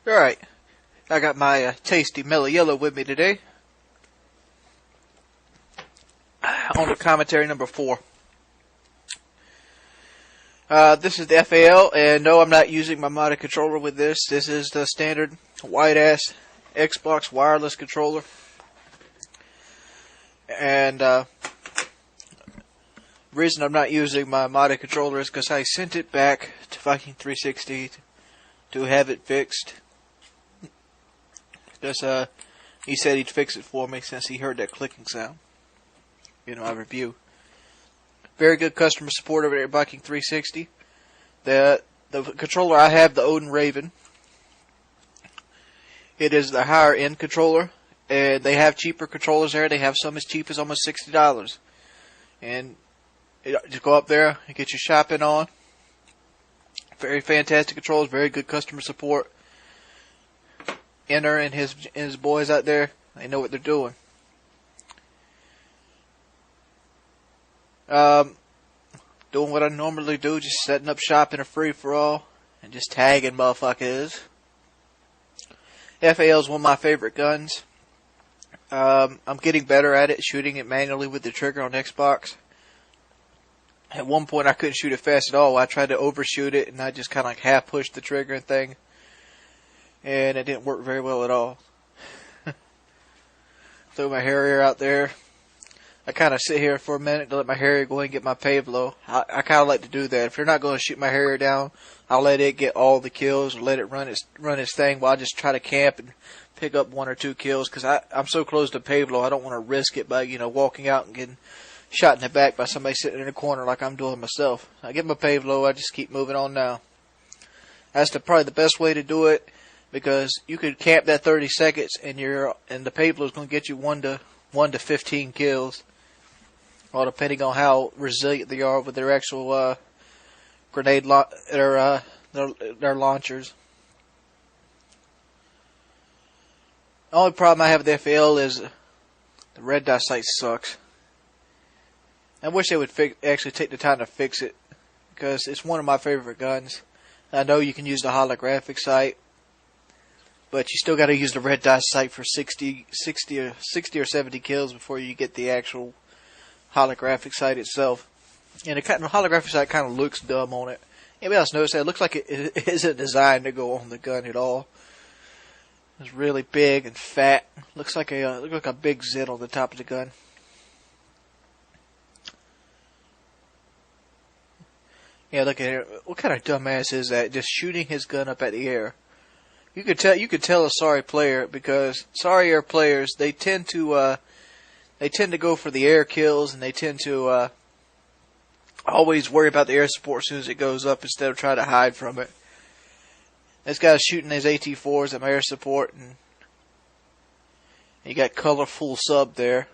Alright, I got my tasty mellow yellow with me today. On to commentary number 4. This is the FAL, and no, I'm not using my modded controller with this. This is the standard white-ass Xbox wireless controller. And, the reason I'm not using my modded controller is because I sent it back to fucking 360 to have it fixed. Because, he said he'd fix it for me since he heard that clicking sound in my review. Very good customer support over there at Viking 360. The controller I have, the Odin Raven, it is the higher end controller, and they have cheaper controllers there. They have some as cheap as almost $60. And just go up there and get your shopping on. Very fantastic controllers, very good customer support. Enter and his boys out there, they know what they're doing. Doing what I normally do, just setting up shop in a free-for-all and just tagging motherfuckers. FAL is one of my favorite guns. I'm getting better at it, shooting it manually with the trigger on Xbox. At one point I couldn't shoot it fast at all. I tried to overshoot it and I just kind of like half pushed the trigger and thing. And it didn't work very well at all. Throw my Harrier out there. I kind of sit here for a minute to let my Harrier go ahead and get my payload. I kind of like to do that. If they're not going to shoot my Harrier down, I'll let it get all the kills or let it run its thing while I just try to camp and pick up 1 or 2 kills. Because I'm so close to payload, I don't want to risk it by, walking out and getting shot in the back by somebody sitting in a corner like I'm doing myself. I get my payload, I just keep moving on now. That's probably the best way to do it. Because you could camp that 30 seconds and the payload is going to get you 1 to 15 kills. Well, depending on how resilient they are with their actual grenade their launchers. The only problem I have with the FAL is the red dot sight sucks. I wish they would actually take the time to fix it, because it's one of my favorite guns. I know you can use the holographic sight, but you still got to use the red dot sight for 60 or 70 kills before you get the actual holographic sight itself. And the holographic sight kind of looks dumb on it. Anybody else notice that? It looks like it isn't designed to go on the gun at all. It's really big and fat. Looks like a big zit on the top of the gun. Yeah, look at it. What kind of dumbass is that? Just shooting his gun up at the air. You could tell a sorry player, because sorry air players, they tend to go for the air kills, and they tend to always worry about the air support as soon as it goes up instead of trying to hide from it. This guy's shooting his AT4s at my air support, and you got colorful sub there,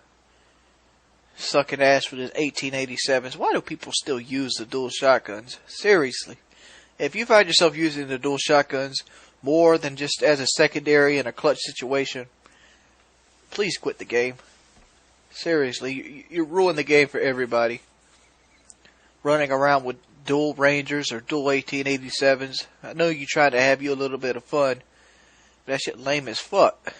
sucking ass with his 1887s. Why do people still use the dual shotguns? Seriously, if you find yourself using the dual shotguns more than just as a secondary in a clutch situation, please quit the game. Seriously, you ruin the game for everybody. Running around with dual Rangers or dual 1887s. I know you try to have you a little bit of fun, but that shit lame as fuck.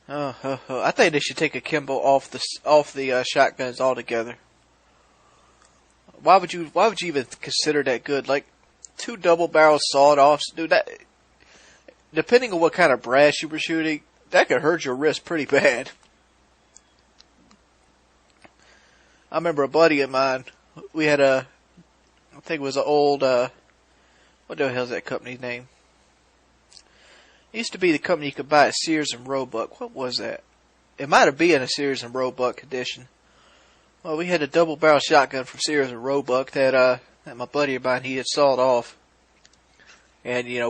I think they should take akimbo off the shotguns altogether. Why would you even consider that good? Like 2 double barrel sawed-offs, dude. That, depending on what kind of brass you were shooting, that could hurt your wrist pretty bad. I remember a buddy of mine. We had I think it was an old what the hell's that company's name? It used to be the company you could buy at Sears and Roebuck. What was that? It might have been a Sears and Roebuck edition. Well, we had a double barrel shotgun from Sears and Roebuck that my buddy of mine, he had sawed off, and it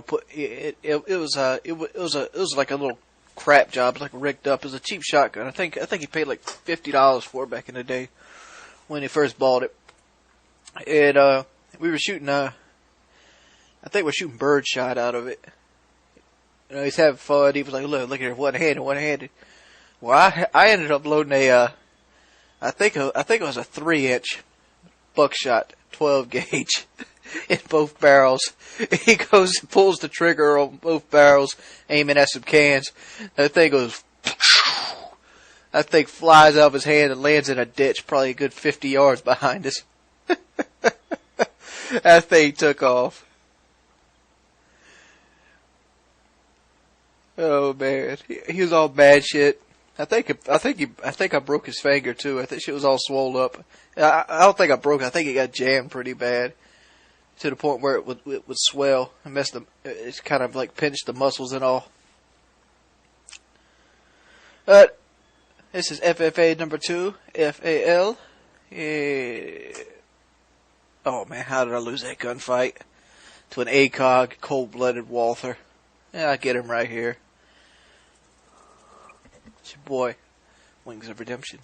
was like a little crap job, like rigged up. It was a cheap shotgun. I think he paid like $50 for it back in the day when he first bought it. And we were shooting I think we're shooting bird shot out of it. He's having fun. He was like, look at her, one handed. Well, I ended up loading I think it was a 3-inch buckshot 12 gauge in both barrels. He goes and pulls the trigger on both barrels, aiming at some cans. That thing goes. That thing flies out of his hand and lands in a ditch, probably a good 50 yards behind us. That thing took off. Oh man, he was all bad shit. I think I broke his finger too. I think shit was all swollen up. I don't think I broke it. I think it got jammed pretty bad to the point where it would swell and mess them. It's kind of like pinched the muscles and all. But this is FFA number 2, FAL. Yeah. Oh man, how did I lose that gunfight to an ACOG cold-blooded Walther? Yeah, I get him right here. It's your boy, Wings of Redemption.